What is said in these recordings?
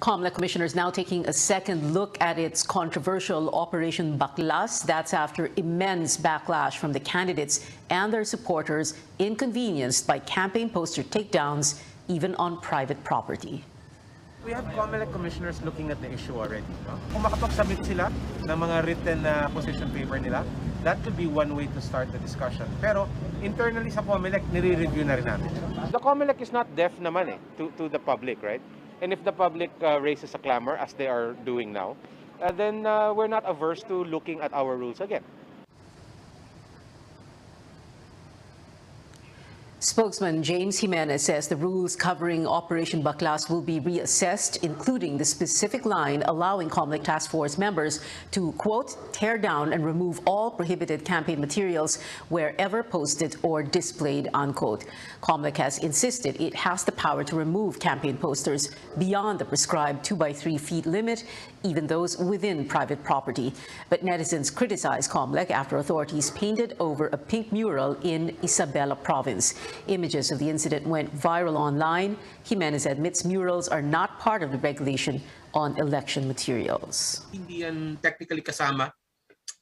COMELEC commissioners now taking a second look at its controversial Operation Baklas. That's after immense backlash from the candidates and their supporters, inconvenienced by campaign poster takedowns, even on private property. We have COMELEC commissioners looking at the issue already. No? Kung makapag-submit sila ng mga written position paper nila, that could be one way to start the discussion. Pero internally sa COMELEC, nire-review na rin namin. The COMELEC is not deaf naman to the public, right? And if the public raises a clamor, as they are doing now, then we're not averse to looking at our rules again. Spokesman James Jimenez says the rules covering Operation Baklas will be reassessed, including the specific line allowing COMELEC task force members to, quote, tear down and remove all prohibited campaign materials wherever posted or displayed, unquote. COMELEC has insisted it has the power to remove campaign posters beyond the prescribed 2x3 feet limit, even those within private property. But netizens criticize COMELEC after authorities painted over a pink mural in Isabela province. Images of the incident went viral online. Jimenez admits murals are not part of the regulation on election materials. Hindi yan technically kasama,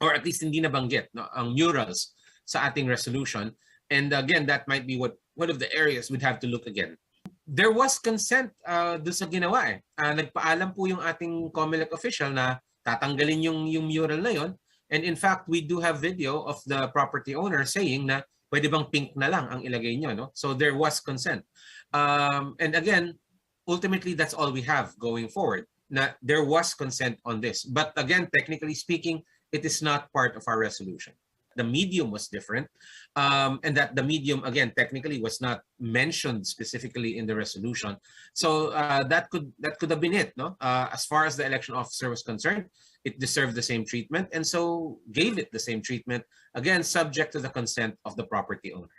or at least hindi nabanggit, no, ang murals sa ating resolution. And again, that might be one of the areas we'd have to look again. There was consent doon sa ginawa eh. Nagpaalam po yung ating COMELEC official na tatanggalin yung mural na yon. And in fact, we do have video of the property owner saying na pwede bang pink na lang ang ilagay nyo, no? So there was consent. And again, ultimately, that's all we have going forward. Na there was consent on this. But again, technically speaking, it is not part of our resolution. The medium was different, and that the medium, again, technically was not mentioned specifically in the resolution. So that could have been it, no? As far as the election officer was concerned, it deserved the same treatment, and so gave it the same treatment, again, subject to the consent of the property owner.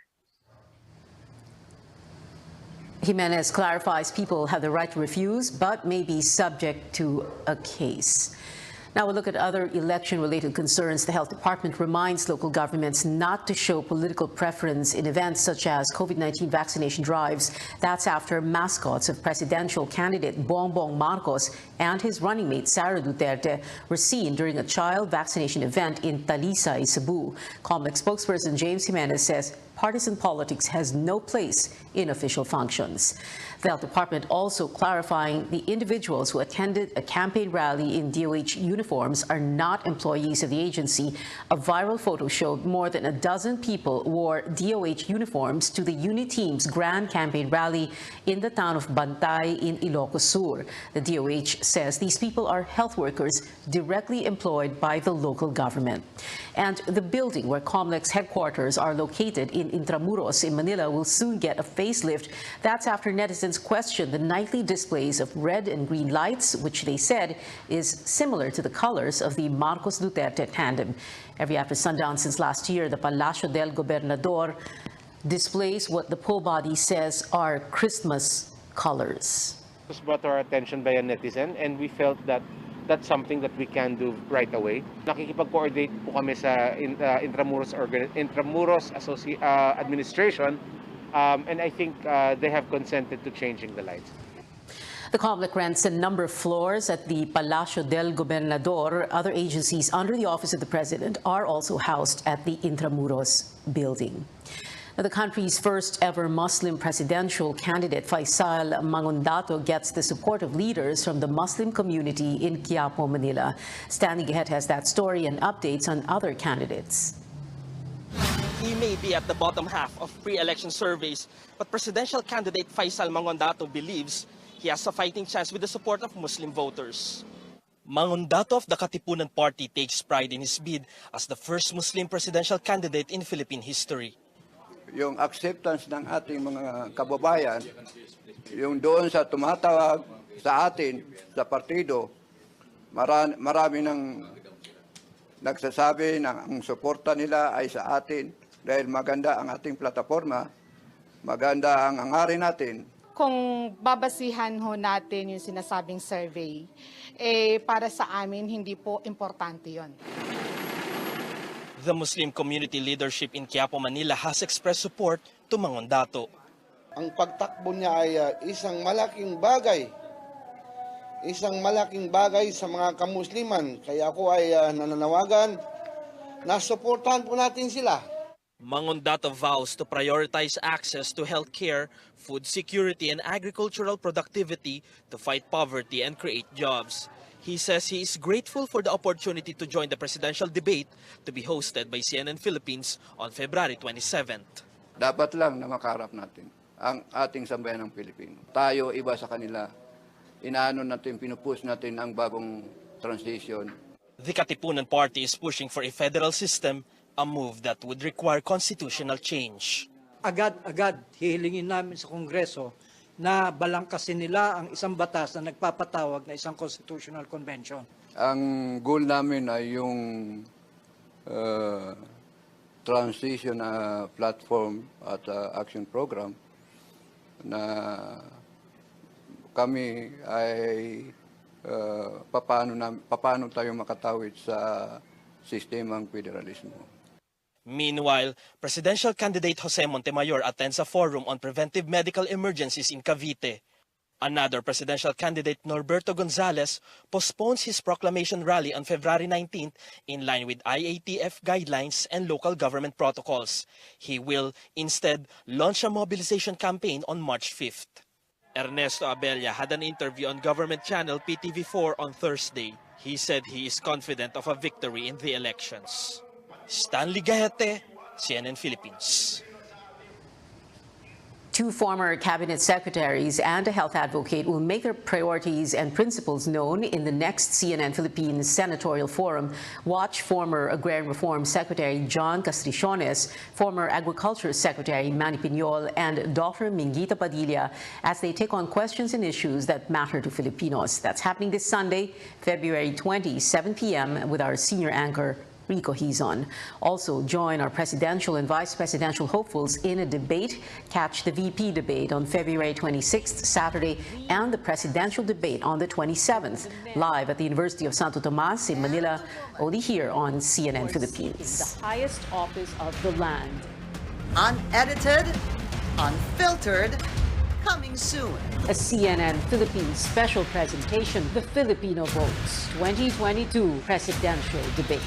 Jimenez clarifies people have the right to refuse, but may be subject to a case. Now we'll look at other election-related concerns. The Health Department reminds local governments not to show political preference in events such as COVID-19 vaccination drives. That's after mascots of presidential candidate Bongbong Marcos and his running mate Sara Duterte were seen during a child vaccination event in Talisay, Cebu. COMELEC spokesperson James Jimenez says partisan politics has no place in official functions. The Health Department also clarifying the individuals who attended a campaign rally in DOH uniforms are not employees of the agency. A viral photo showed more than a dozen people wore DOH uniforms to the UNITEAM's grand campaign rally in the town of Bantay in Ilocos Sur. The DOH says these people are health workers directly employed by the local government. And the building where COMELEC's headquarters are located in Intramuros in Manila will soon get a facelift. That's after netizens questioned the nightly displays of red and green lights, which they said is similar to the colors of the Marcos-Duterte tandem. Every after sundown since last year, the Palacio del Gobernador displays what the poll body says are Christmas colors. It was brought to our attention by a netizen, and we felt that that's something that we can do right away. Nakikipag-coordinate po kami sa Intramuros administration, and I think they have consented to changing the lights. The COMELEC rents a number of floors at the Palacio del Gobernador. Other agencies under the Office of the President are also housed at the Intramuros building. Now, the country's first ever Muslim presidential candidate, Faisal Mangondato, gets the support of leaders from the Muslim community in Quiapo, Manila. Standing Ahead has that story and updates on other candidates. He may be at the bottom half of pre-election surveys, but presidential candidate Faisal Mangondato believes he has a fighting chance with the support of Muslim voters. Mangondato of the Katipunan Party takes pride in his bid as the first Muslim presidential candidate in Philippine history. Yung acceptance ng ating mga kababayan, yung doon sa tumatawag sa atin, sa partido, marami nang nagsasabi na ang suporta nila ay sa atin dahil maganda ang ating plataforma, maganda ang hangarin natin. Kung babasihan ho natin yung sinasabing survey, para sa amin hindi po importante yon. The Muslim community leadership in Quiapo, Manila has expressed support to Mangondato. Ang pagtakbo niya ay isang malaking bagay isang malaking bagay sa mga kamusliman. Kaya ako ay nananawagan na suportahan po natin sila. Mangondato vows to prioritize access to health care, food security, and agricultural productivity to fight poverty and create jobs. He says he is grateful for the opportunity to join the presidential debate to be hosted by CNN Philippines on February 27th. Dapat lang na makaharap natin ang ating sambayan ng Pilipino. Tayo iba sa kanila. Inaano natin, pinupush natin ang bagong transition. The Katipunan Party is pushing for a federal system, a move that would require constitutional change. Agad-agad hihilingin namin sa Kongreso na balangkasin nila ang isang batas na nagpapatawag na isang constitutional convention. Ang goal namin ay yung transition platform at action program na kami ay paano tayo makatawid sa sistemang federalismo. Meanwhile, presidential candidate Jose Montemayor attends a forum on preventive medical emergencies in Cavite. Another presidential candidate, Norberto Gonzales, postpones his proclamation rally on February 19th in line with IATF guidelines and local government protocols. He will instead launch a mobilization campaign on March 5th. Ernesto Abella had an interview on government channel PTV4 on Thursday. He said he is confident of a victory in the elections. Stanley Gahete, CNN Philippines. Two former cabinet secretaries and a health advocate will make their priorities and principles known in the next CNN Philippines Senatorial Forum. Watch former Agrarian Reform Secretary John Castriciones, former Agriculture Secretary Manny Piñol, and Dr. Mingita Padilla as they take on questions and issues that matter to Filipinos. That's happening this Sunday, February 20, 7 p.m. with our senior anchor, Rico Hizon. Also join our presidential and vice presidential hopefuls in a debate. Catch the VP debate on February 26th, Saturday, and the presidential debate on the 27th, live at the University of Santo Tomas in Manila, only here on CNN Philippines. The highest office of the land. Unedited, unfiltered, coming soon. A CNN Philippines special presentation, The Filipino Votes 2022 Presidential Debate.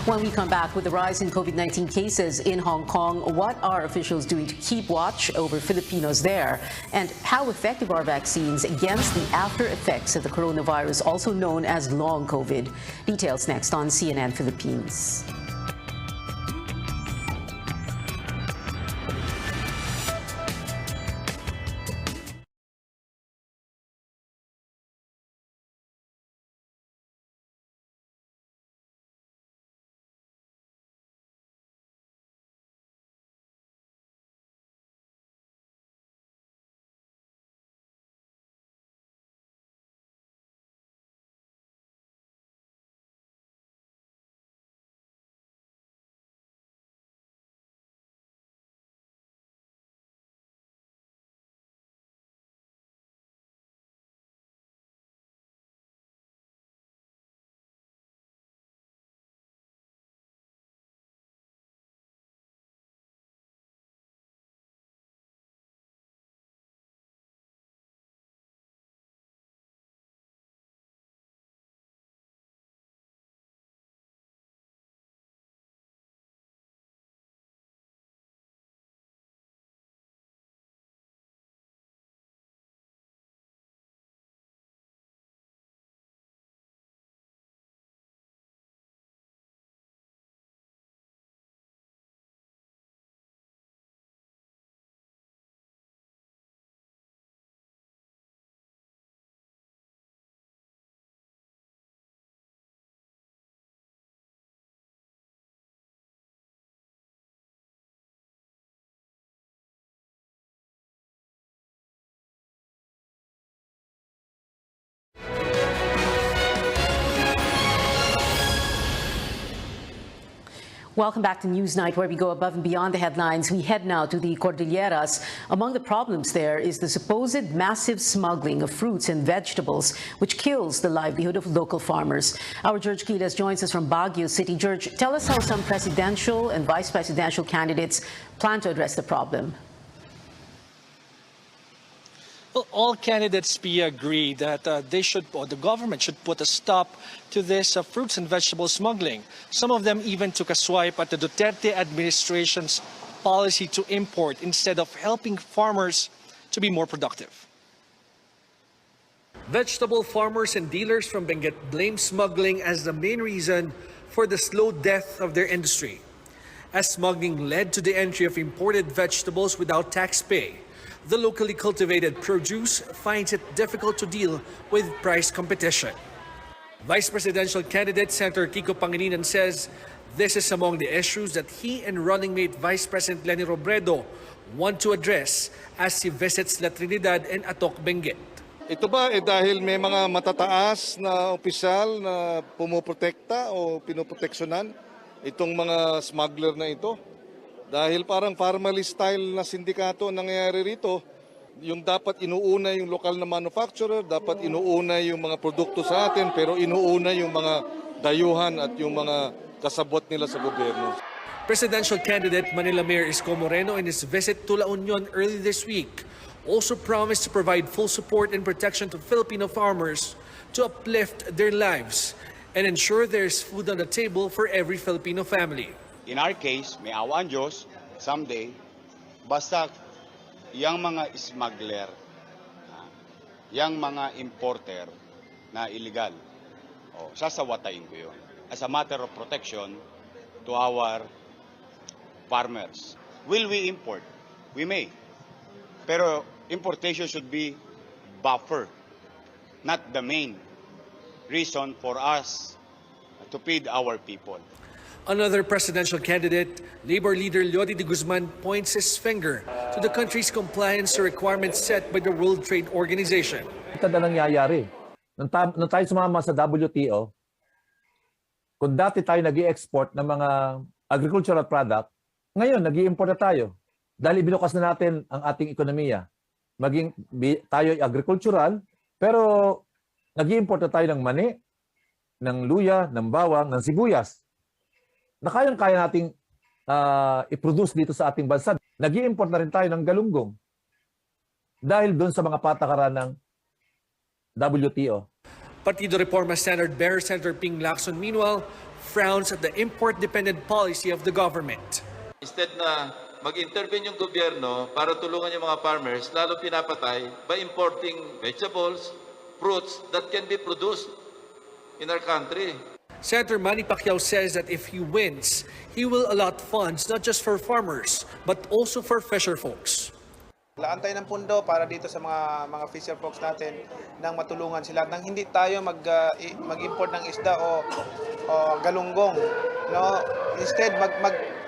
When we come back, with the rise in COVID-19 cases in Hong Kong, what are officials doing to keep watch over Filipinos there? And how effective are vaccines against the after effects of the coronavirus, also known as long COVID? Details next on CNN Philippines. Welcome back to Newsnight, where we go above and beyond the headlines. We head now to the Cordilleras. Among the problems there is the supposed massive smuggling of fruits and vegetables, which kills the livelihood of local farmers. Our George Quiles joins us from Baguio City. George, tell us how some presidential and vice presidential candidates plan to address the problem. Well, all candidates agree that they should, or the government should put a stop to this fruits and vegetable smuggling. Some of them even took a swipe at the Duterte administration's policy to import instead of helping farmers to be more productive. Vegetable farmers and dealers from Benguet blame smuggling as the main reason for the slow death of their industry, as smuggling led to the entry of imported vegetables without tax pay. The locally cultivated produce finds it difficult to deal with price competition. Vice presidential candidate Senator Kiko Pangilinan says this is among the issues that he and running mate Vice President Leni Robredo want to address as he visits La Trinidad and Atok, Benguet. Ito ba dahil may mga matataas na opisyal na pumuprotekta o pinoproteksyonan itong mga smuggler na ito? Dahil parang family style na sindikato ang nangyayari rito, yung dapat inuuna yung lokal na manufacturer, dapat inuuna yung mga produkto sa atin, pero inuuna yung mga dayuhan at yung mga kasabot nila sa gobyerno. Presidential candidate Manila Mayor Isko Moreno in his visit to La Union early this week also promised to provide full support and protection to Filipino farmers to uplift their lives and ensure there's food on the table for every Filipino family. In our case, may awa ang Diyos, someday, basta yung mga smuggler, yung mga importer na illegal, sasawatayin ko yun. As a matter of protection to our farmers. Will we import? We may. Pero importation should be buffer, not the main reason for us to feed our people. Another presidential candidate, Labor leader Leody de Guzman, points his finger to the country's compliance to requirements set by the World Trade Organization. Ito na nangyayari. Nung tayo sumama sa WTO, kung dati tayo nag-i-export ng mga agricultural product, ngayon nag-i-import na tayo. Dahil binukas na natin ang ating ekonomiya. Maging tayo ay agricultural, pero nag-i-import na tayo ng mani, ng luya, ng bawang, ng sibuyas. Na kayang-kaya nating i-produce dito sa ating bansa. Nag-i-import na rin tayo ng galunggong dahil doon sa mga patakaran ng WTO. Partido Reforma Standard Bearer Senator Ping Lacson, meanwhile, frowns at the import-dependent policy of the government. Instead na mag-intervene yung gobyerno para tulungan yung mga farmers, lalo pinapatay by importing vegetables, fruits that can be produced in our country. Senator Manny Pacquiao says that if he wins, he will allot funds not just for farmers, but also for fisher folks. Laan tayo ng pundo para dito sa mga fisher folks natin nang matulungan sila nang hindi tayo mag-import ng isda o galunggong. No? Instead,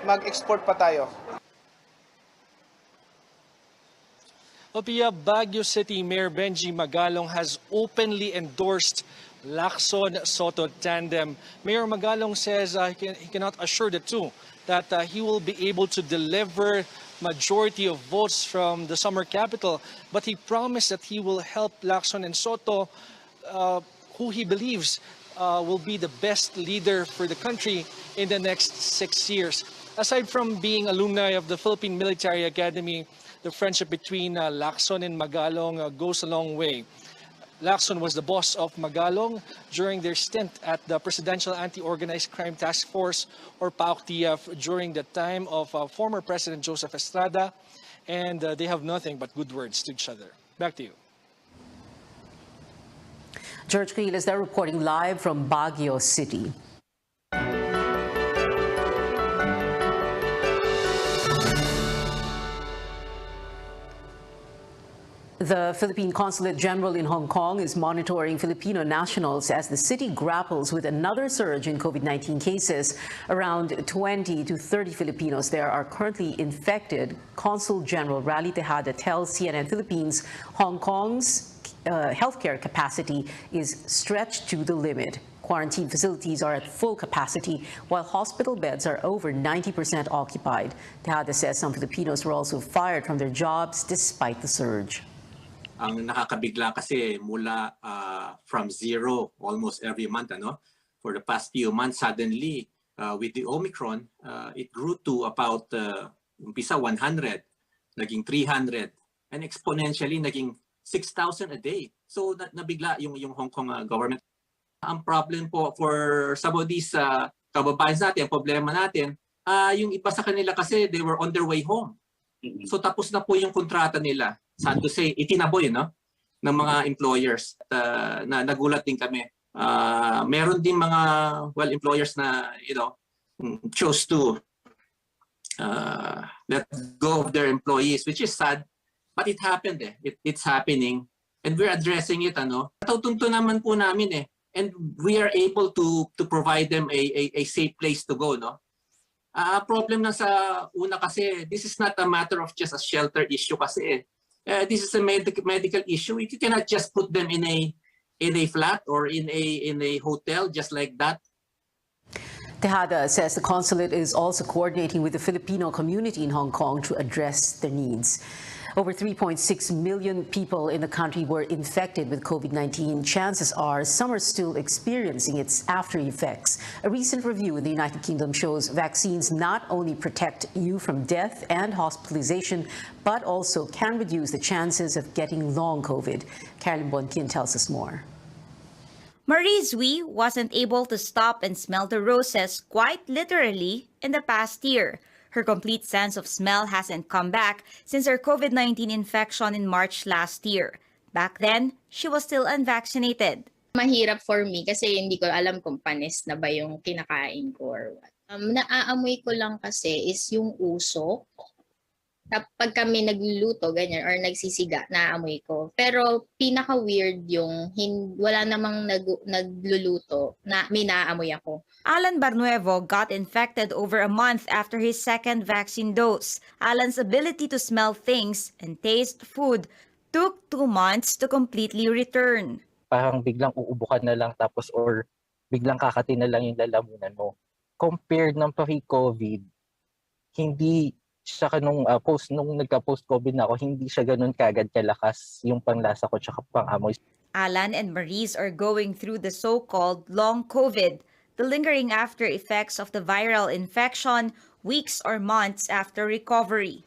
mag-export pa tayo. Opia, Baguio City Mayor Benji Magalong has openly endorsed Lacson Soto tandem. Mayor Magalong says he cannot assure the two that he will be able to deliver majority of votes from the summer capital, but he promised that he will help Lacson and Soto, who he believes will be the best leader for the country in the next 6 years. Aside from being alumni of the Philippine Military Academy, the friendship between Lacson and Magalong goes a long way. Lacson was the boss of Magalong during their stint at the Presidential Anti-Organized Crime Task Force, or PAOK-TF, during the time of former President Joseph Estrada, and they have nothing but good words to each other. Back to you. George Creel is there reporting live from Baguio City. The Philippine Consulate General in Hong Kong is monitoring Filipino nationals as the city grapples with another surge in COVID-19 cases. Around 20 to 30 Filipinos there are currently infected. Consul General Rally Tejada tells CNN Philippines Hong Kong's healthcare capacity is stretched to the limit. Quarantine facilities are at full capacity, while hospital beds are over 90% occupied. Tejada says some Filipinos were also fired from their jobs despite the surge. Ang nakakabigla kasi mula from zero almost every month, for the past few months, suddenly with the Omicron, it grew to about umpisa 100, naging 300, and exponentially naging 6,000 a day. So nabigla yung Hong Kong government. Ang problem po for some of these kababayan natin, ang problema natin, yung iba sa kanila kasi they were on their way home. So tapos na po yung kontrata nila. Sad to say, itinaboy ng mga employers. Na nagulat din kami. Meron din mga employers na chose to let go of their employees, which is sad, but it happened. It's happening, and we're addressing it. Natutunto naman po namin and we are able to provide them a safe place to go. Problem na sa una kasi, this is not a matter of just a shelter issue kasi. This is a medical issue. You cannot just put them in a flat or in a hotel just like that. Tejada says the consulate is also coordinating with the Filipino community in Hong Kong to address their needs. Over 3.6 million people in the country were infected with COVID-19. Chances are some are still experiencing its after effects. A recent review in the United Kingdom shows vaccines not only protect you from death and hospitalization, but also can reduce the chances of getting long COVID. Carolyn Bonkin tells us more. Marie Zui wasn't able to stop and smell the roses quite literally in the past year. Her complete sense of smell hasn't come back since her COVID-19 infection in March last year. Back then, she was still unvaccinated. Mahirap for me kasi hindi ko alam kung panis na ba yung kinakain ko or what. Naaamoy ko lang kasi is yung usok. Kapag kami nagluluto, ganyan, or nagsisiga, naaamoy ko. Pero pinaka-weird yung wala namang nagluluto na may naaamoy ako. Alan Barnuevo got infected over a month after his second vaccine dose. Alan's ability to smell things and taste food took 2 months to completely return. Parang biglang uubukan na lang tapos or biglang kakati na lang yung lalamunan mo. Compared ng pre-COVID, hindi siya nung nagka-post-COVID na ako, hindi siya ganun kagad kalakas yung panglasa ko tsaka pang-amoy. Alan and Maurice are going through the so-called long COVID, the lingering after effects of the viral infection weeks or months after recovery.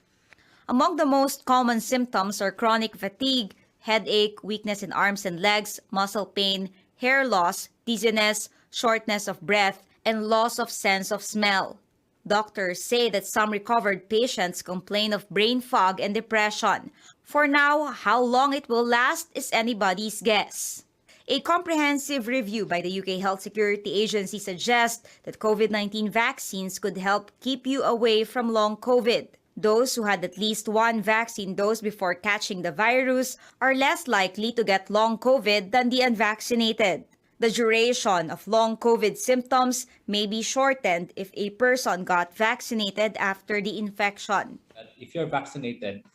Among the most common symptoms are chronic fatigue, headache, weakness in arms and legs, muscle pain, hair loss, dizziness, shortness of breath, and loss of sense of smell. Doctors say that some recovered patients complain of brain fog and depression. For now, how long it will last is anybody's guess. A comprehensive review by the UK Health Security Agency suggests that COVID-19 vaccines could help keep you away from long COVID. Those who had at least one vaccine dose before catching the virus are less likely to get long COVID than the unvaccinated. The duration of long COVID symptoms may be shortened if a person got vaccinated after the infection. If you're vaccinated,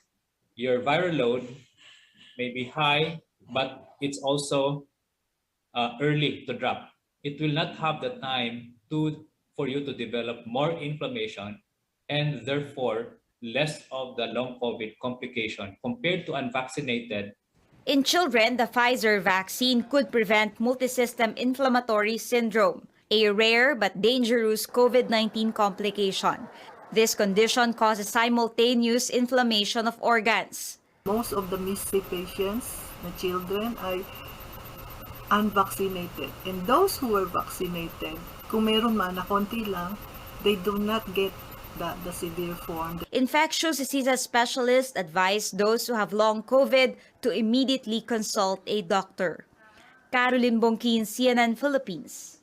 your viral load may be high, but it's also early to drop. It will not have the time for you to develop more inflammation and therefore less of the long COVID complication compared to unvaccinated. In children, the Pfizer vaccine could prevent multisystem inflammatory syndrome, a rare but dangerous COVID-19 complication. This condition causes simultaneous inflammation of organs. Most of the MIS-C patients, the children, are unvaccinated. And those who were vaccinated, kung meron man na konti lang, they do not get the severe form. Infectious diseases specialists advise those who have long COVID to immediately consult a doctor. Carolyn Bonkin, CNN Philippines.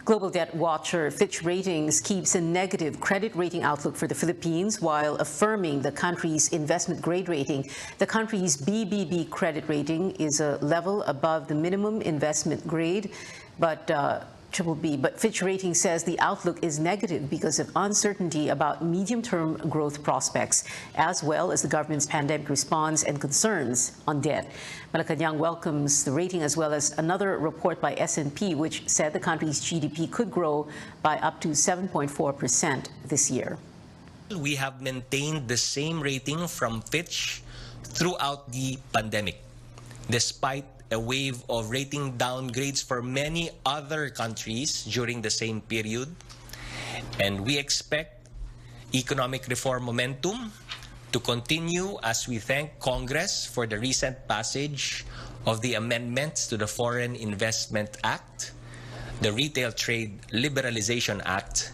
Global debt watcher Fitch Ratings keeps a negative credit rating outlook for the Philippines while affirming the country's investment grade rating. The country's BBB credit rating is a level above the minimum investment grade, but BBB, but Fitch Ratings says the outlook is negative because of uncertainty about medium-term growth prospects, as well as the government's pandemic response and concerns on debt. Malacanang welcomes the rating as well as another report by S&P, which said the country's GDP could grow by up to 7.4% this year. We have maintained the same rating from Fitch throughout the pandemic, despite a wave of rating downgrades for many other countries during the same period. And we expect economic reform momentum to continue as we thank Congress for the recent passage of the amendments to the Foreign Investment Act, the Retail Trade Liberalization Act,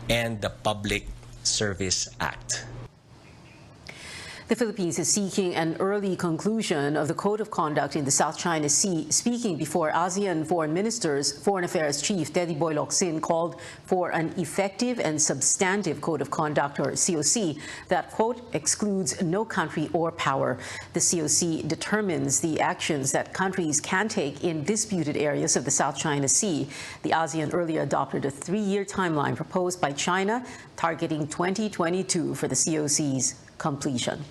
and the Public Service Act. The Philippines is seeking an early conclusion of the Code of Conduct in the South China Sea. Speaking before ASEAN Foreign Ministers, Foreign Affairs Chief Teddy Boy Locsin called for an effective and substantive Code of Conduct, or COC, that, quote, excludes no country or power. The COC determines the actions that countries can take in disputed areas of the South China Sea. The ASEAN earlier adopted a 3-year timeline proposed by China, targeting 2022 for the COC's completion.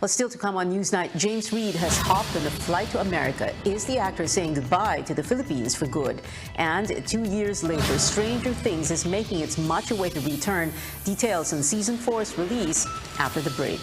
Well, still to come on Newsnight, James Reid has hopped on a flight to America. Is the actor saying goodbye to the Philippines for good? And 2 years later, Stranger Things is making its much-awaited return. Details on Season 4's release after the break.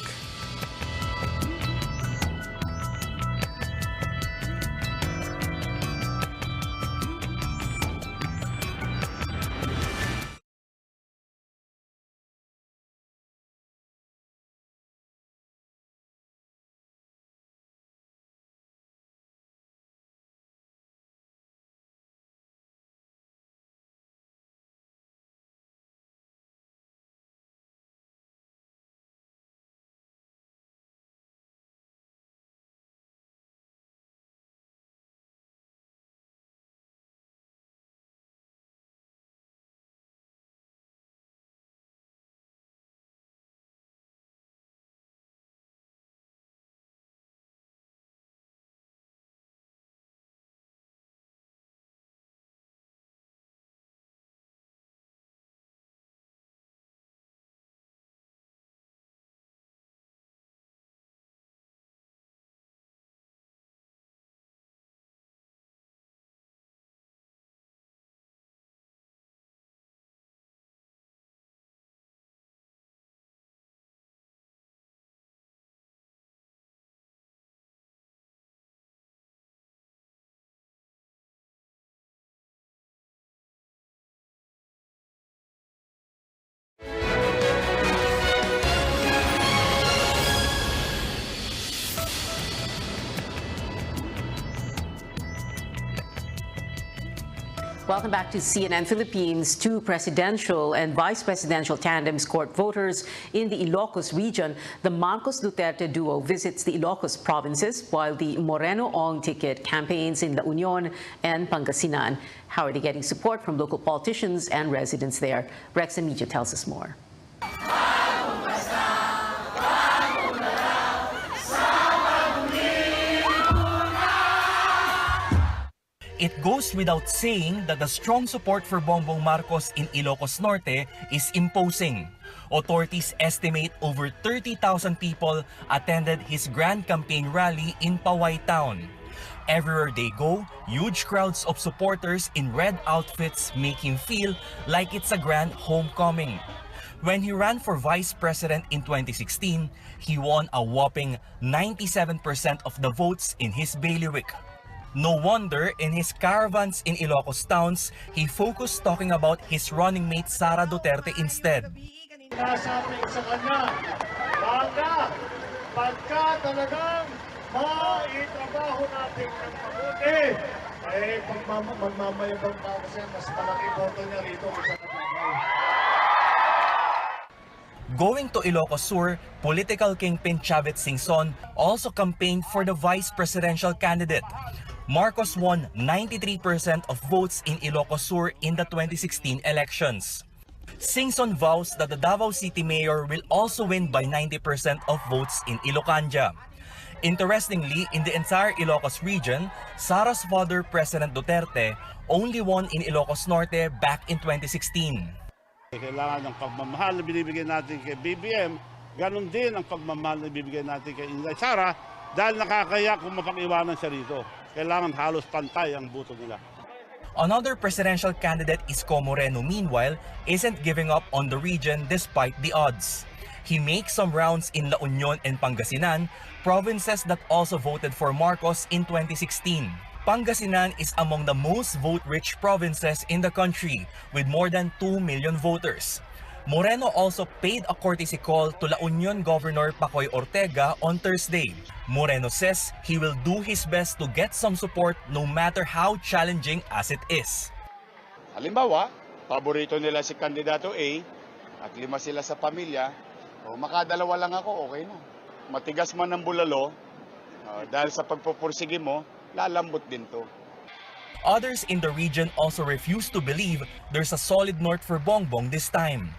Welcome back to CNN Philippines. 2 presidential and vice presidential tandems court voters in the Ilocos region. The Marcos-Duterte duo visits the Ilocos provinces, while the Moreno-Ong ticket campaigns in La Union and Pangasinan. How are they getting support from local politicians and residents there? Rex Amicio tells us more. It goes without saying that the strong support for Bongbong Marcos in Ilocos Norte is imposing. Authorities estimate over 30,000 people attended his grand campaign rally in Paway Town. Everywhere they go, huge crowds of supporters in red outfits make him feel like it's a grand homecoming. When he ran for vice president in 2016, he won a whopping 97% of the votes in his bailiwick. No wonder in his caravans in Ilocos towns, he focused talking about his running mate Sara Duterte instead. Sinasabi sa kanya, baka pagka talagang maitrabaho natin ng mabuti, ay magmamayabang pa kasi mas malaki boto niya rito sa Katagay. Going to Ilocos Sur, political kingpin Chavit Singson also campaigned for the vice presidential candidate. Marcos won 93% of votes in Ilocos Sur in the 2016 elections. Singson vows that the Davao City Mayor will also win by 90% of votes in Ilocanja. Interestingly, in the entire Ilocos region, Sara's father, President Duterte, only won in Ilocos Norte back in 2016. Kailangan ng pagmamahal na binibigay natin kay BBM, ganun din ang pagmamahal na binibigay natin kay Inday Sara dahil nakakaya kung mapag-iwanan siya rito. Kailangan halos pantay ang boto nila. Another presidential candidate, Isko Moreno, meanwhile, isn't giving up on the region despite the odds. He makes some rounds in La Union and Pangasinan, provinces that also voted for Marcos in 2016. Pangasinan is among the most vote-rich provinces in the country, with more than 2 million voters. Moreno also paid a courtesy call to La Union Governor Pacoy Ortega on Thursday. Moreno says he will do his best to get some support no matter how challenging as it is. Halimbawa, paborito nila si Kandidato A at 5 sila sa pamilya, o makadalawa lang ako, okay na. Matigas man ang bulalo, dahil sa pagpupursige mo, lalambot din to. Others in the region also refuse to believe there's a solid north for Bongbong this time.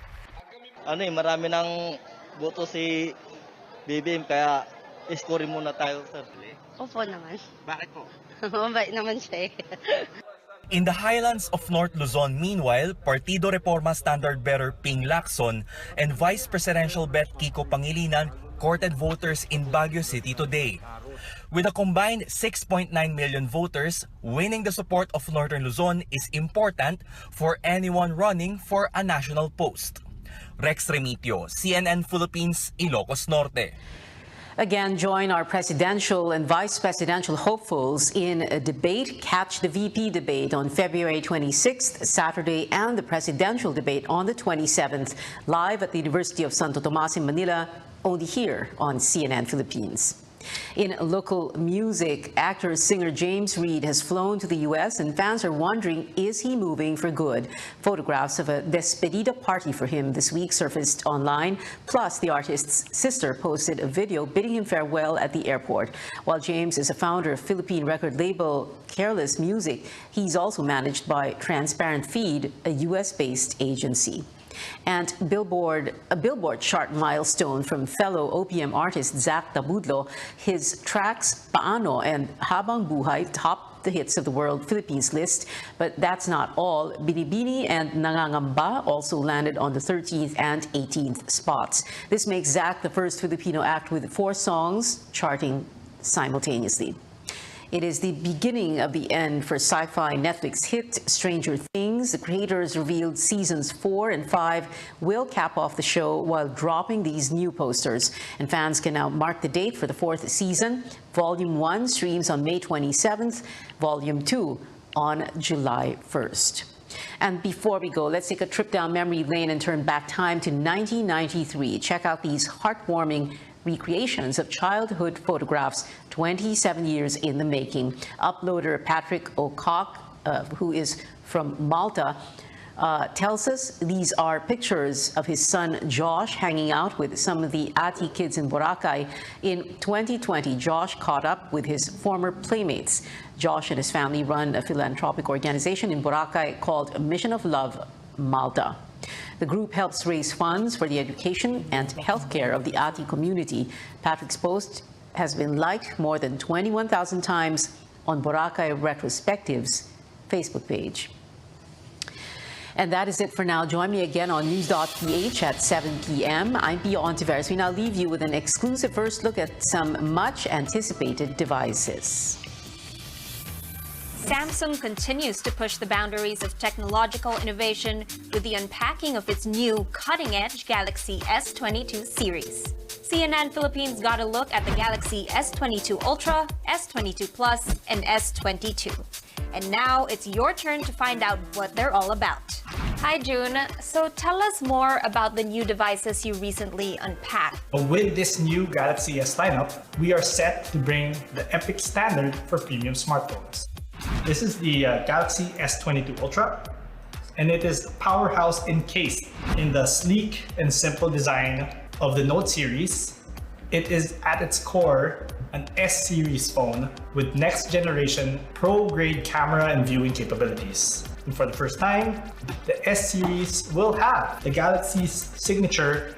Marami ng boto si BBM, kaya iskorin muna tayo, sir. Opo naman. Bakit po? Mabait naman siya eh. In the highlands of North Luzon, meanwhile, Partido Reforma standard-bearer Ping Lacson and Vice Presidential bet Kiko Pangilinan courted voters in Baguio City today. With a combined 6.9 million voters, winning the support of Northern Luzon is important for anyone running for a national post. Rex Remitio, CNN Philippines, Ilocos Norte. Again, join our presidential and vice presidential hopefuls in a debate. Catch the VP debate on February 26th, Saturday, and the presidential debate on the 27th, live at the University of Santo Tomas in Manila, only here on CNN Philippines. In local music, actor-singer James Reid has flown to the U.S. and fans are wondering, is he moving for good? Photographs of a despedida party for him this week surfaced online. Plus, the artist's sister posted a video bidding him farewell at the airport. While James is a founder of Philippine record label Careless Music, he's also managed by Transparent Feed, a U.S.-based agency. And a Billboard chart milestone from fellow OPM artist Zach Tabudlo. His tracks Paano and Habang Buhay topped the hits of the World Philippines list. But that's not all. Binibini and Nangangamba also landed on the 13th and 18th spots. This makes Zach the first Filipino act with 4 songs charting simultaneously. It is the beginning of the end for sci-fi Netflix hit Stranger Things. The creators revealed seasons 4 and 5 will cap off the show while dropping these new posters. And fans can now mark the date for the 4th season. Volume 1 streams on May 27th, Volume 2 on July 1st. And before we go, let's take a trip down memory lane and turn back time to 1993. Check out these heartwarming recreations of childhood photographs 27 years in the making. Uploader Patrick O'Cock, who is from Malta, tells us these are pictures of his son Josh hanging out with some of the Ati kids in Boracay. In 2020, Josh caught up with his former playmates. Josh and his family run a philanthropic organization in Boracay called Mission of Love Malta. The group helps raise funds for the education and healthcare of the Ati community. Patrick's post has been liked more than 21,000 times on Boracay Retrospective's Facebook page. And that is it for now. Join me again on News.ph at 7 p.m. I'm Pia Ontiveros. We now leave you with an exclusive first look at some much-anticipated devices. Samsung continues to push the boundaries of technological innovation with the unpacking of its new cutting-edge Galaxy S22 series. CNN Philippines got a look at the Galaxy S22 Ultra, S22 Plus, and S22. And now it's your turn to find out what they're all about. Hi, June. So tell us more about the new devices you recently unpacked. With this new Galaxy S lineup, we are set to bring the epic standard for premium smartphones. This is the Galaxy S22 Ultra, and it is a powerhouse encased in the sleek and simple design of the Note series. It is at its core an S-series phone with next-generation pro-grade camera and viewing capabilities. And for the first time, the S-series will have the Galaxy's signature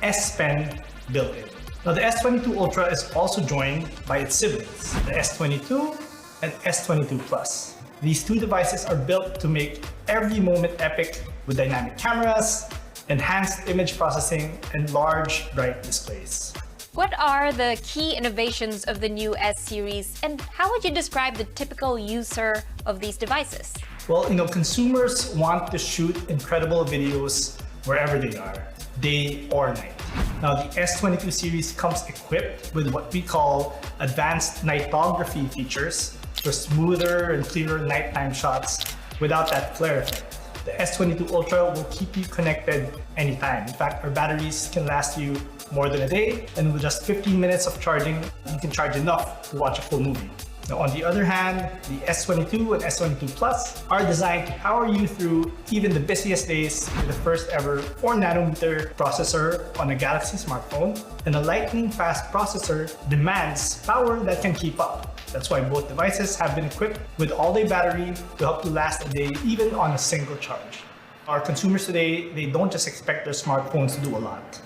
S Pen built in. Now, the S22 Ultra is also joined by its siblings, the S22 and S22 Plus. These two devices are built to make every moment epic with dynamic cameras, enhanced image processing, and large, bright displays. What are the key innovations of the new S series, and how would you describe the typical user of these devices? Well, consumers want to shoot incredible videos wherever they are, day or night. Now, the S22 series comes equipped with what we call advanced nightography features for smoother and clearer nighttime shots without that flare effect. The S22 Ultra will keep you connected anytime. In fact, our batteries can last you more than a day, and with just 15 minutes of charging, you can charge enough to watch a full movie. Now, on the other hand, the S22 and S22 Plus are designed to power you through even the busiest days with the first ever 4nm processor on a Galaxy smartphone, and a lightning-fast processor demands power that can keep up. That's why both devices have been equipped with all-day battery to help you last a day even on a single charge. Our consumers today, they don't just expect their smartphones to do a lot.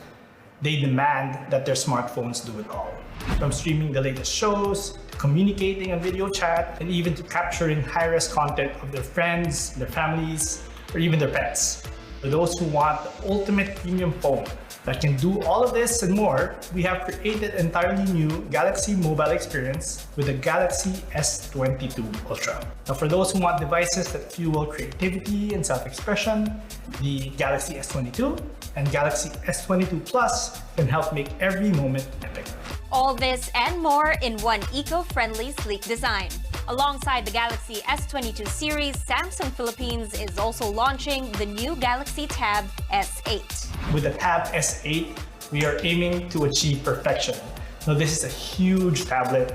They demand that their smartphones do it all. From streaming the latest shows, to communicating on video chat, and even to capturing high-res content of their friends, their families, or even their pets. For those who want the ultimate premium phone that can do all of this and more, we have created an entirely new Galaxy mobile experience with the Galaxy S22 Ultra. Now, for those who want devices that fuel creativity and self-expression, the Galaxy S22 and Galaxy S22 Plus can help make every moment epic. All this and more in one eco-friendly, sleek design. Alongside the Galaxy S22 series, Samsung Philippines is also launching the new Galaxy Tab S8. With the Tab S8, we are aiming to achieve perfection. Now, this is a huge tablet,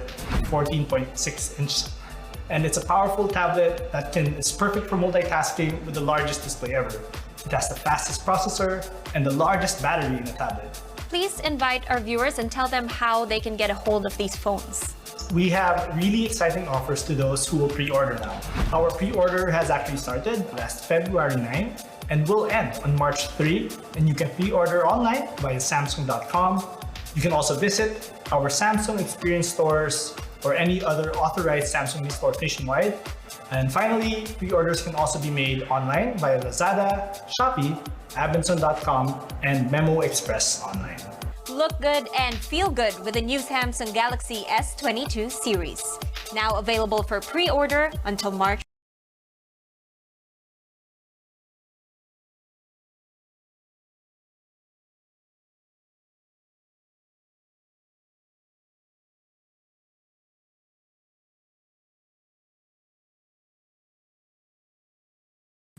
14.6 inch, and it's a powerful tablet that is perfect for multitasking with the largest display ever. It has the fastest processor and the largest battery in the tablet. Please invite our viewers and tell them how they can get a hold of these phones. We have really exciting offers to those who will pre-order now. Our pre-order has actually started last February 9 and will end on March 3, and you can pre-order online via Samsung.com. You can also visit our Samsung Experience stores or any other authorized Samsung store nationwide. And finally, pre-orders can also be made online via Lazada, Shopee, Amazon.com, and Memo Express online. Look good and feel good with the new Samsung Galaxy S22 series. Now available for pre-order until March.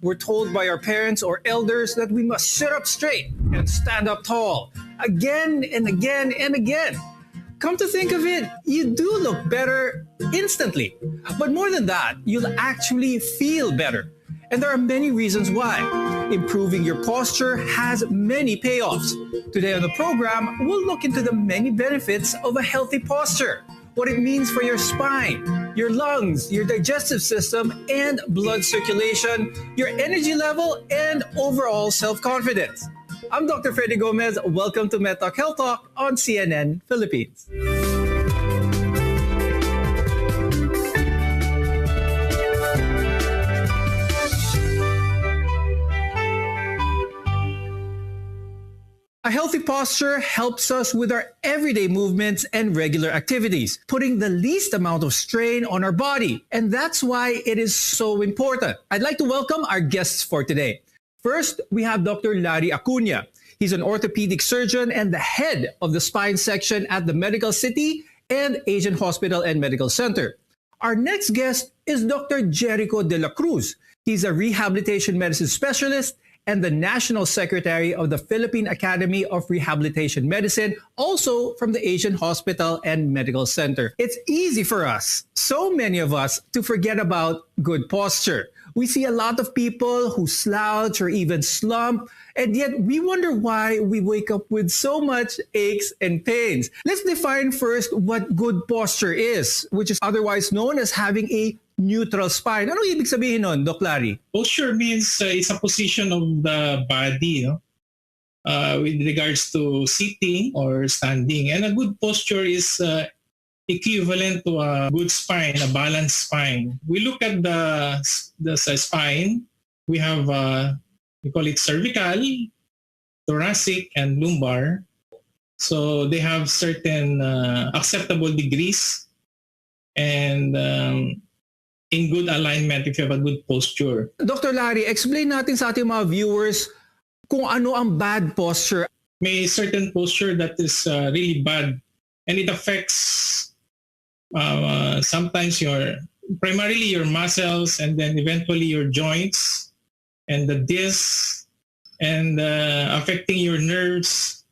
We're told by our parents or elders that we must sit up straight and stand up tall, again and again and again. Come to think of it, you do look better instantly. But more than that, you'll actually feel better. And there are many reasons why. Improving your posture has many payoffs. Today on the program, we'll look into the many benefits of a healthy posture, what it means for your spine, your lungs, your digestive system, and blood circulation, your energy level, and overall self-confidence. I'm Dr. Freddy Gomez. Welcome to MedTalk Health Talk on CNN Philippines. A healthy posture helps us with our everyday movements and regular activities, putting the least amount of strain on our body. And that's why it is so important. I'd like to welcome our guests for today. First, we have Dr. Larry Acuna. He's an orthopedic surgeon and the head of the spine section at the Medical City and Asian Hospital and Medical Center. Our next guest is Dr. Jericho de la Cruz. He's a rehabilitation medicine specialist and the National Secretary of the Philippine Academy of Rehabilitation Medicine, also from the Asian Hospital and Medical Center. It's easy for us, so many of us, to forget about good posture. We see a lot of people who slouch or even slump, and yet we wonder why we wake up with so much aches and pains. Let's define first what good posture is, which is otherwise known as having a neutral spine. Ano ibig sabihin nun, Doc Larry? Posture means it's a position of the body, no? With regards to sitting or standing. And a good posture is equivalent to a good spine, a balanced spine. We look at the spine. We have, we call it cervical, thoracic, and lumbar. So they have certain acceptable degrees and in good alignment if you have a good posture. Dr. Larry, explain natin sa ating mga viewers kung ano ang bad posture. May certain posture that is really bad and it affects sometimes primarily your muscles and then eventually your joints and the discs and affecting your nerves,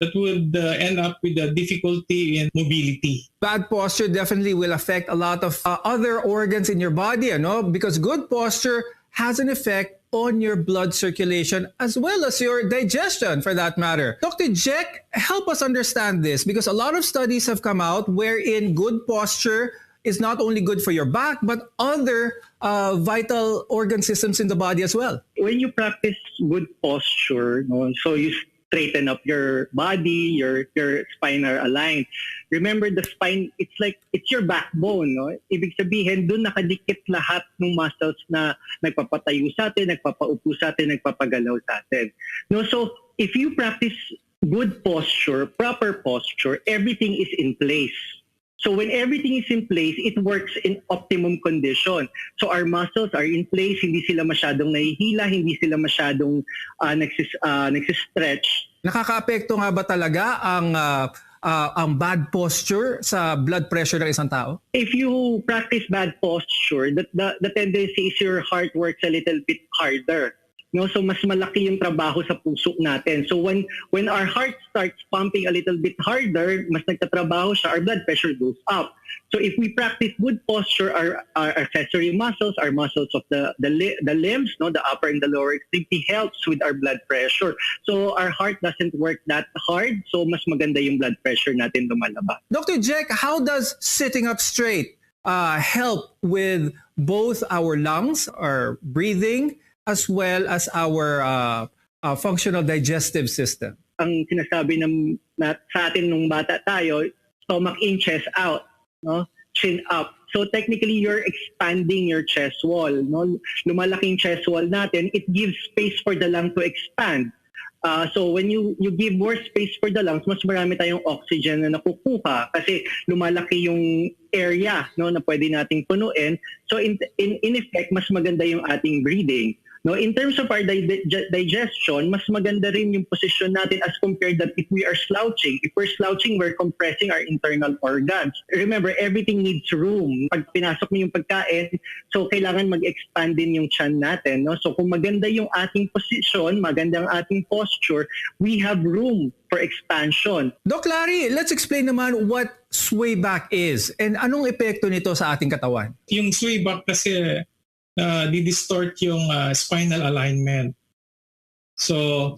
that would end up with a difficulty in mobility. Bad posture definitely will affect a lot of other organs in your body, because good posture has an effect on your blood circulation as well as your digestion for that matter. Dr. Jack, help us understand this because a lot of studies have come out wherein good posture is not only good for your back but other vital organ systems in the body as well. When you practice good posture, so you straighten up your body, your spine are aligned. Remember, the spine, it's your backbone, no? Ibig sabihin, doon nakadikit lahat ng muscles na nagpapatayo sa atin, nagpapaupo sa atin, nagpapagalaw sa atin. No, so if you practice good posture, proper posture, everything is in place. So when everything is in place, it works in optimum condition. So our muscles are in place, hindi sila masyadong nahihila, hindi sila masyadong nagsistretch. Nakakaapekto nga ba talaga ang bad posture sa blood pressure ng isang tao? If you practice bad posture, the tendency is your heart works a little bit harder. No, so mas malaki yung trabaho sa puso natin. So when our heart starts pumping a little bit harder, mas nagtatrabaho siya, our blood pressure goes up. So if we practice good posture, our accessory muscles, our muscles of the limbs, no, the upper and the lower extremity helps with our blood pressure. So our heart doesn't work that hard, so mas maganda yung blood pressure natin lumalabas. Dr. Jack, how does sitting up straight help with both our lungs, our breathing, as well as our functional digestive system? Ang sinasabi sa atin nung bata tayo, stomach in, chest out, no? Chin up. So technically, you're expanding your chest wall. No? Lumalaking chest wall natin, it gives space for the lung to expand. So when you give more space for the lungs, mas marami tayong oxygen na nakukuha kasi lumalaki yung area, no, na pwede nating punuin. So in effect, mas maganda yung ating breathing. No, in terms of our digestion, mas maganda rin yung position natin as compared that if we are slouching. If we're slouching, we're compressing our internal organs. Remember, everything needs room. Pag pinasok mo yung pagkain, so kailangan mag-expand din yung tiyan natin. No? So kung maganda yung ating position, maganda ang ating posture, we have room for expansion. Doc Larry, let's explain naman what sway back is and anong epekto nito sa ating katawan. Yung sway back kasi di-distort yung spinal alignment. So,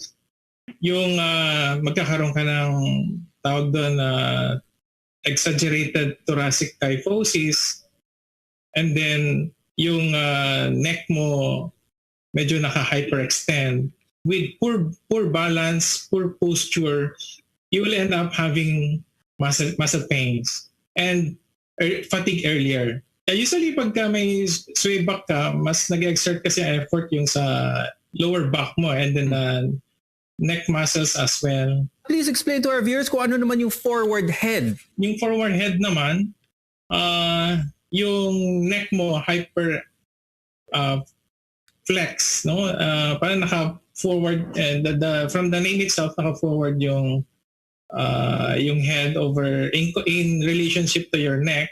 yung magkakaroon ka ng tawag doon exaggerated thoracic kyphosis, and then yung neck mo medyo naka-hyperextend. With poor balance, poor posture, you will end up having muscle pains and fatigue earlier. Usually pagka may sway back ka, mas nag-exert kasi effort yung sa lower back mo and then neck muscles as well. Please explain to our viewers kung ano naman yung forward head. Yung forward head naman, yung neck mo hyper flex, no? Parang naka-forward and from the name itself naka-forward yung head over in relationship to your neck.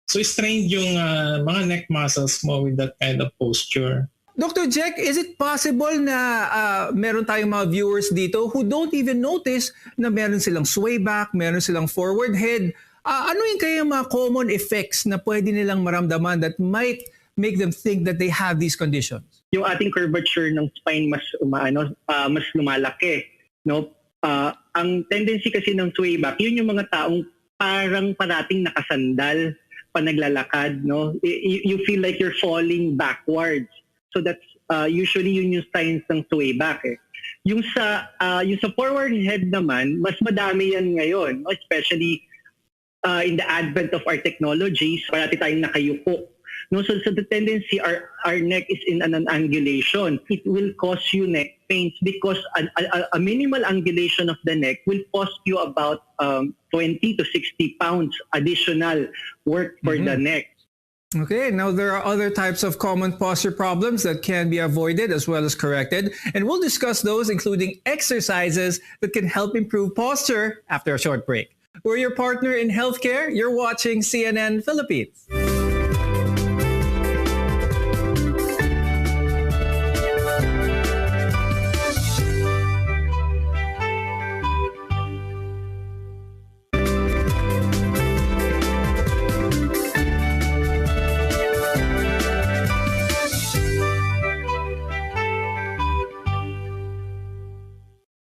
So strained yung mga neck muscles mo with that kind of posture. Dr. Jack, is it possible na meron tayong mga viewers dito who don't even notice na meron silang sway back, meron silang forward head? Ano yung kaya mga common effects na pwede nilang maramdaman that might make them think that they have these conditions? Yung ating curvature ng spine mas lumalaki, no? Ang tendency kasi ng sway back, yun yung mga taong parang parating nakasandal pa naglalakad, no? You feel like you're falling backwards. So that's usually yun yung signs ng sway back. Yung sa forward head naman, mas madami yan ngayon, no? Especially in the advent of our technologies, parati tayong nakayuko. No, so the tendency, our neck is in an angulation. It will cause you neck pains because a minimal angulation of the neck will cost you about 20 to 60 pounds additional work for the neck. Okay, now there are other types of common posture problems that can be avoided as well as corrected, and we'll discuss those, including exercises that can help improve posture after a short break. We're your partner in healthcare. You're watching CNN Philippines.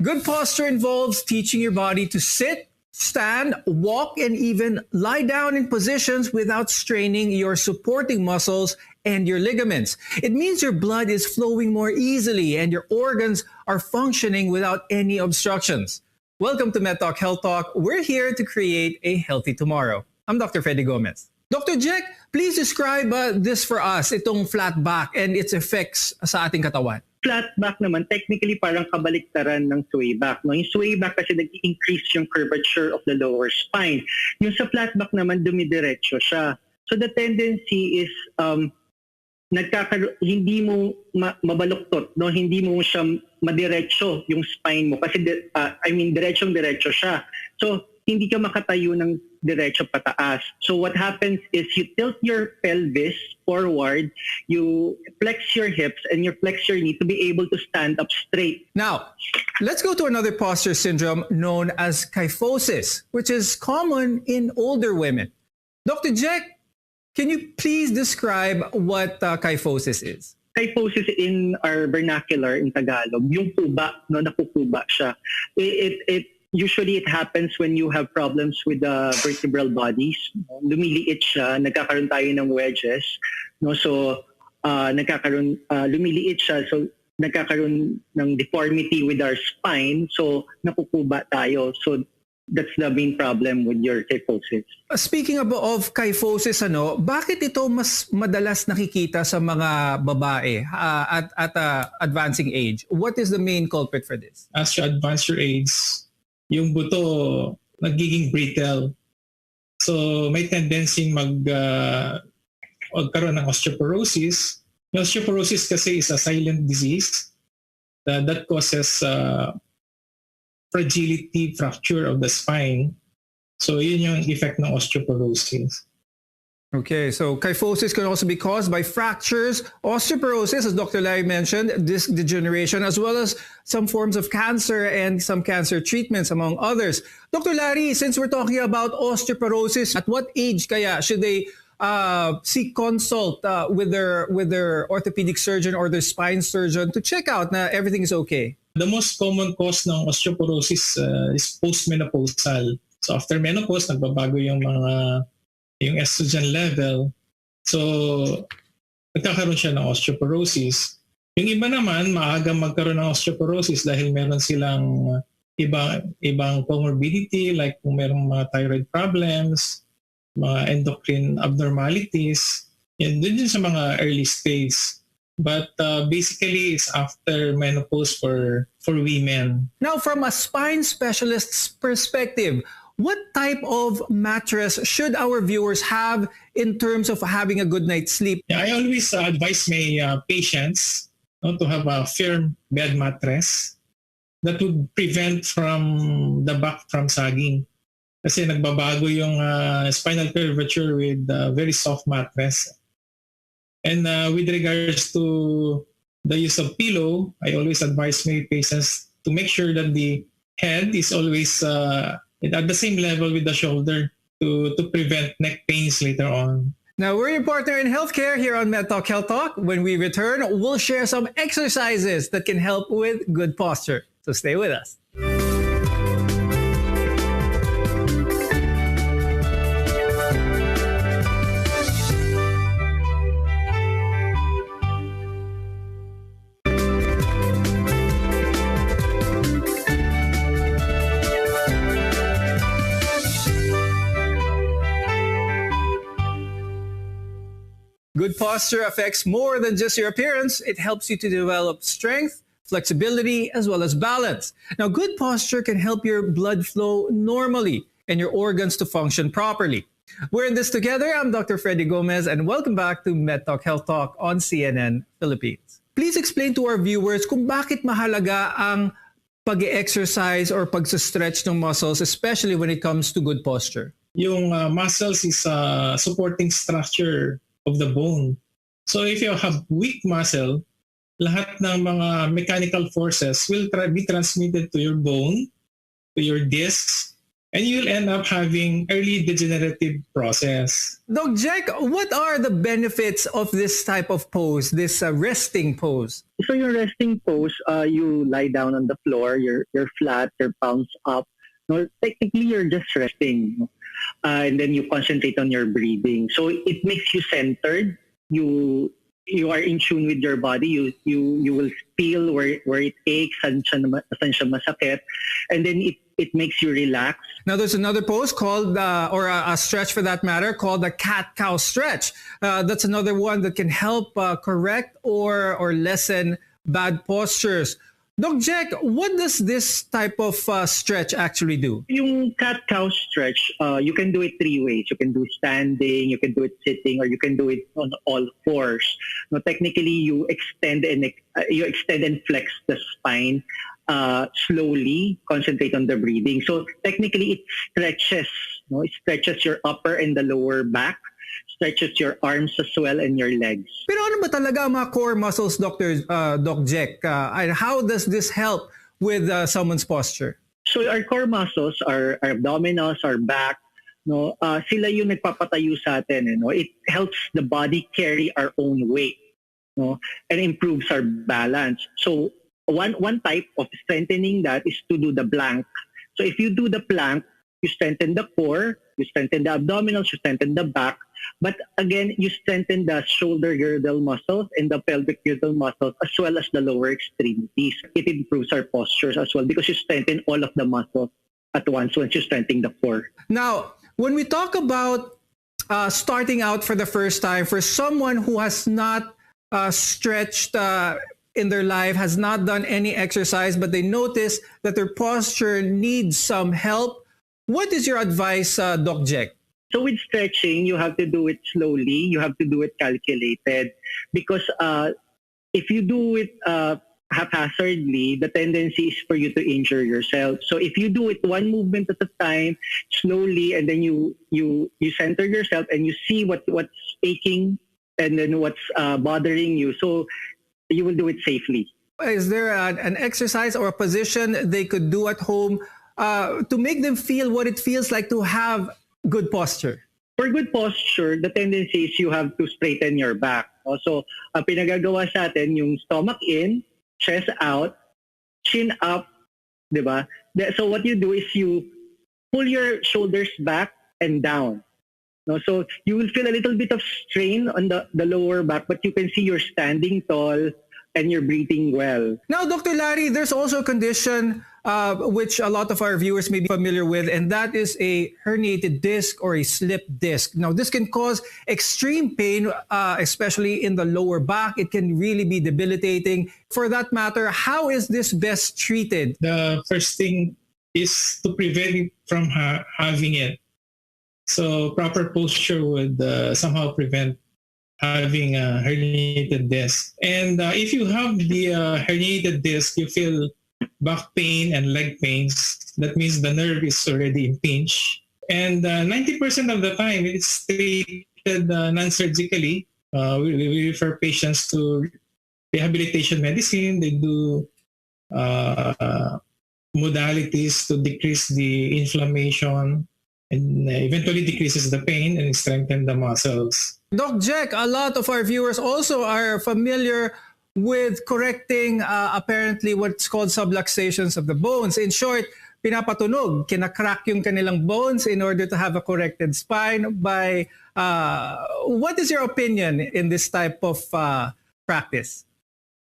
Good posture involves teaching your body to sit, stand, walk, and even lie down in positions without straining your supporting muscles and your ligaments. It means your blood is flowing more easily and your organs are functioning without any obstructions. Welcome to MedTalk Health Talk. We're here to create a healthy tomorrow. I'm Dr. Freddy Gomez. Dr. Jack, please describe this for us, itong flat back and its effects sa ating katawan. Flat back naman, technically parang kabaliktaran ng sway back. No? Yung sway back kasi nag-increase yung curvature of the lower spine. Yung sa flat back naman, dumidiretso siya. So the tendency is hindi mo mabaluktot, no? Hindi mo siya madiretso yung spine mo kasi diretsong-diretso siya. So hindi ka makatayo ng diretso pataas. So what happens is you tilt your pelvis forward, you flex your hips, and you flex your knee to be able to stand up straight. Now, let's go to another posture syndrome known as kyphosis, which is common in older women. Dr. Jack, can you please describe what kyphosis is? Kyphosis in our vernacular in Tagalog, yung kuba, no, nakukuba siya. Usually it happens when you have problems with the vertebral bodies. Lumiliit siya, nagkakaroon tayo ng wedges. No? So, lumiliit siya, so nagkakaroon ng deformity with our spine. So, nakukuba tayo. So, that's the main problem with your kyphosis. Speaking of kyphosis, bakit ito mas madalas nakikita sa mga babae at advancing age? What is the main culprit for this? As you advance your age, yung buto nagiging brittle. So may tendency magkaroon ng osteoporosis. Yung osteoporosis kasi is a silent disease that causes fragility, fracture of the spine. So yun yung effect ng osteoporosis. Okay, so kyphosis can also be caused by fractures, osteoporosis, as Dr. Larry mentioned, disc degeneration, as well as some forms of cancer and some cancer treatments, among others. Dr. Larry, since we're talking about osteoporosis, at what age kaya should they seek consult with their orthopedic surgeon or their spine surgeon to check out na everything is okay? The most common cause ng osteoporosis is postmenopausal. So after menopause, nagbabago yung estrogen level. So, nagkakaroon siya ng osteoporosis. Yung iba naman, maaga magkaroon ng osteoporosis dahil meron silang ibang comorbidity, like kung merong mga thyroid problems, mga endocrine abnormalities, yan dun sa mga early stage. But basically, it's after menopause for women. Now, from a spine specialist's perspective, what type of mattress should our viewers have in terms of having a good night's sleep? Yeah, I always advise my patients to have a firm bed mattress that would prevent from the back from sagging. Kasi nagbabago yung spinal curvature with a very soft mattress. And with regards to the use of pillow, I always advise my patients to make sure that the head is always at the same level with the shoulder to prevent neck pains later on. Now, we're your partner in healthcare here on MedTalk Health Talk. When we return, we'll share some exercises that can help with good posture. So stay with us. Good posture affects more than just your appearance. It helps you to develop strength, flexibility, as well as balance. Now, good posture can help your blood flow normally and your organs to function properly. We're in this together. I'm Dr. Freddy Gomez, and welcome back to MedTalk Health Talk on CNN Philippines. Please explain to our viewers kung bakit mahalaga ang pag-exercise or pag-stretch ng muscles, especially when it comes to good posture. Yung muscles is a supporting structure of the bone. So if you have weak muscle, lahat ng mga mechanical forces will be transmitted to your bone, to your discs, and you'll end up having early degenerative process. Doc Jack, what are the benefits of this type of pose, this resting pose? So your resting pose, you lie down on the floor, you're flat, your palms up. No, technically you're just resting. And then you concentrate on your breathing. So it makes you centered. You are in tune with your body. You will feel where it aches, saan siya masakit, and then it makes you relax. Now there's another pose called, or a stretch for that matter, called the cat-cow stretch. That's another one that can help correct or lessen bad postures. Doc Jack, what does this type of stretch actually do? Yung cat-cow stretch, you can do it 3 ways. You can do standing, you can do it sitting, or you can do it on all fours. No, technically, you extend and flex the spine slowly. Concentrate on the breathing. So technically, it stretches. No, it stretches your upper and the lower back. Stretches your arms as well and your legs. Pero ano ba talaga ang mga core muscles, Doc Jack? And how does this help with someone's posture? So our core muscles, our abdominals, our back, no, sila yung nagpapatayo sa atin. No? It helps the body carry our own weight, no, and improves our balance. So one type of strengthening that is to do the plank. So if you do the plank, you strengthen the core, you strengthen the abdominals, you strengthen the back. But again, you strengthen the shoulder girdle muscles and the pelvic girdle muscles as well as the lower extremities. It improves our postures as well because you strengthen all of the muscles at once you strengthen the core. Now, when we talk about starting out for the first time, for someone who has not stretched in their life, has not done any exercise, but they notice that their posture needs some help, what is your advice, Doc Jack? So with stretching, you have to do it slowly. You have to do it calculated because if you do it haphazardly, the tendency is for you to injure yourself. So if you do it one movement at a time, slowly, and then you center yourself and you see what's aching and then what's bothering you, so you will do it safely. Is there an exercise or a position they could do at home to make them feel what it feels like to have good posture? For good posture, the tendency is you have to straighten your back. So, ang pinagagawa sa atin, yung stomach in, chest out, chin up, di ba? So what you do is you pull your shoulders back and down. No, so you will feel a little bit of strain on the lower back, but you can see you're standing tall and you're breathing well. Now, Dr. Larry, there's also a condition which a lot of our viewers may be familiar with, and that is a herniated disc or a slip disc. Now, this can cause extreme pain, especially in the lower back. It can really be debilitating. For that matter, how is this best treated? The first thing is to prevent it from having it. So proper posture would somehow prevent having a herniated disc. And if you have the herniated disc, you feel back pain and leg pains. That means the nerve is already impinged. And 90% of the time, it's treated non-surgically. We refer patients to rehabilitation medicine. They do modalities to decrease the inflammation and eventually decreases the pain and strengthen the muscles. Doc Jack, a lot of our viewers also are familiar with correcting apparently what's called subluxations of the bones. In short, pinapatunog, kinakrack yung kanilang bones in order to have a corrected spine by, what is your opinion in this type of practice?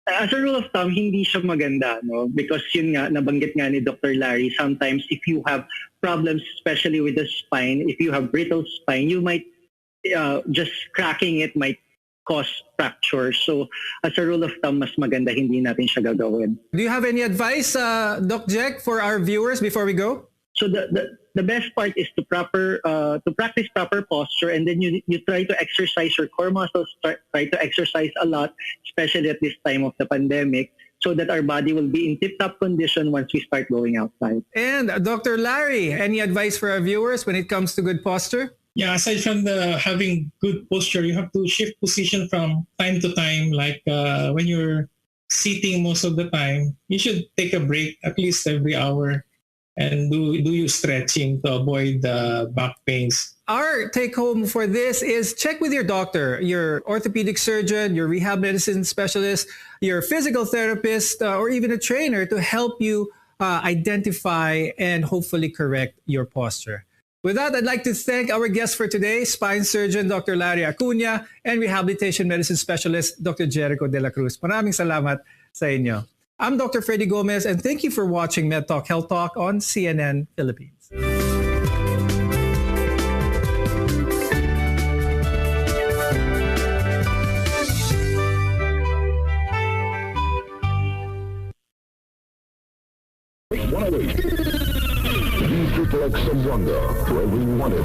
As a rule of thumb, hindi siya maganda, no? Because yun nga, nabanggit nga ni Dr. Larry, sometimes if you have problems, especially with the spine, if you have brittle spine, you might, just cracking it might cause fractures. So as a rule of thumb, mas maganda hindi natin siya gagawin. Do you have any advice, Doc Jack, for our viewers before we go? So the best part is to practice proper posture, and then you try to exercise your core muscles, try to exercise a lot, especially at this time of the pandemic, so that our body will be in tip-top condition once we start going outside. And Dr. Larry, any advice for our viewers when it comes to good posture? Yeah, aside from having good posture, you have to shift position from time to time. Like when you're sitting most of the time, you should take a break at least every hour. and do your stretching to avoid the back pains. Our take home for this is check with your doctor, your orthopedic surgeon, your rehab medicine specialist, your physical therapist, or even a trainer to help you identify and hopefully correct your posture. With that, I'd like to thank our guest for today, spine surgeon Dr. Larry Acuña and rehabilitation medicine specialist Dr. Jericho De La Cruz. Maraming salamat sa inyo. I'm Dr. Freddy Gomez, and thank you for watching MedTalk Health Talk on CNN Philippines. Music like some wonder wherever you want it.